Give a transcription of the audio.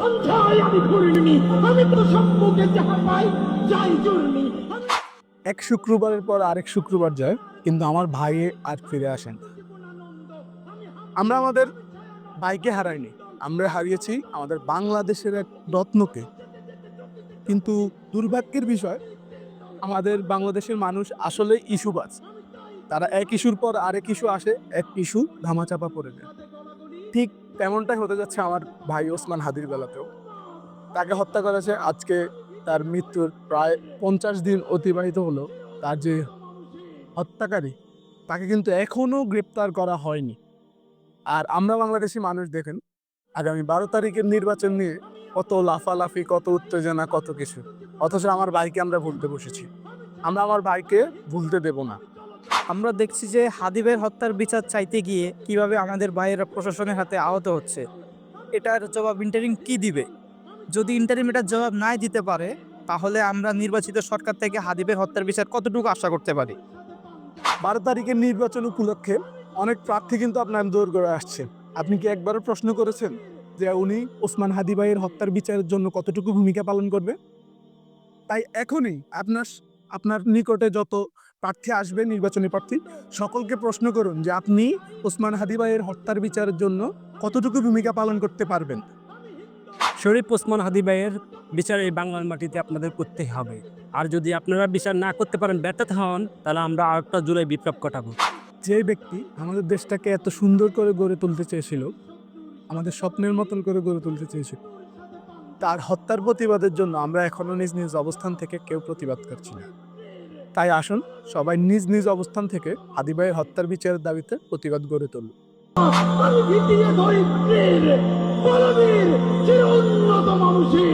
সন্ধ্যায় আমি ঘুরিনি, আমি তো সম্মুখে যাহা পাই যাই জুর্নি। এক শুক্রবারের পর আরেক শুক্রবার যায়, কিন্তু আমার ভাই আর ফিরে আসেন না। আমরা আমাদের ভাইকে হারাইনি, আমরা হারিয়েছি আমাদের বাংলাদেশের এক রত্নকে। কিন্তু দুর্ভাগ্যের বিষয়, আমাদের বাংলাদেশের মানুষ আসলে ইস্যুবাজ। তারা এক ইস্যুর পর আরেক ইস্যু আসে, এক ইস্যু ধামাচাপা পড়ে যায়। ঠিক তেমনটাই হতে যাচ্ছে আমার ভাই ওসমান হাদির বেলাতেও। তাকে হত্যা করেছে, আজকে তার মৃত্যুর প্রায় 50 দিন অতিবাহিত হলো। তার যে হত্যাকারী, তাকে কিন্তু এখনো গ্রেপ্তার করা হয়নি। আর আমরা বাংলাদেশি মানুষ দেখেন, আগামী 12 তারিখের নির্বাচন নিয়ে কত লাফালাফি, কত উত্তেজনা, কত কিছু। অথচ আমার ভাইকে আমরা ভুলতে বসেছি। আমরা আমার ভাইকে ভুলতে দেব না। আমরা দেখছি যে হাদিবের হত্যার বিচার চাইতে গিয়ে কিভাবে আমাদের ভাইয়েরা প্রশাসনের হাতে আহত হচ্ছে। এটার জবাব ইন্টারিম কি দিবে? যদি ইন্টারিম এটার জবাব নাই দিতে পারে, তাহলে আমরা নির্বাচিত সরকার থেকে হাদিবের হত্যার বিচার কতটুকু আশা করতে পারি? 12 তারিখের নির্বাচন উপলক্ষে অনেক প্রার্থী কিন্তু আপনার দৌড় করে আসছে। আপনি কি একবারও প্রশ্ন করেছেন যে উনি ওসমান হাদি ভাইয়ের হত্যার বিচারের জন্য কতটুকু ভূমিকা পালন করবে? তাই এখনই আপনার নিকটে যত প্রার্থী আসবে, নির্বাচনী প্রার্থী, সকলকে প্রশ্ন করুন যে আপনি ওসমান হাদি ভাইয়ের হত্যার বিচারের জন্য কতটুকু ভূমিকা পালন করতে পারবেন। শরীফ ওসমান হাদি ভাইয়ের বিচার এই বাংলার মাটিতে আপনাদের করতেই হবে। আর যদি আপনারা বিচার না করতে পারেন, ব্যর্থ হন, তাহলে আমরা আরেকটা জুলাই বিপ্লব ঘটাবো। যে ব্যক্তি আমাদের দেশটাকে এত সুন্দর করে গড়ে তুলতে চেয়েছিল, আমাদের স্বপ্নের মতন করে গড়ে তুলতে চেয়েছিল, তার হত্যার প্রতিবাদের জন্য আমরা এখনো নিজ নিজ অবস্থান থেকে কেউ প্রতিবাদ করছি না। তাই আসুন সবাই নিজ নিজ অবস্থান থেকে হাদি ভাইয়ের হত্যার বিচারের দাবিতে প্রতিবাদ গড়ে তুলুন। আমি ভিটিয়ে ধরিত্রীর বলবীর চির উন্নত মানুষের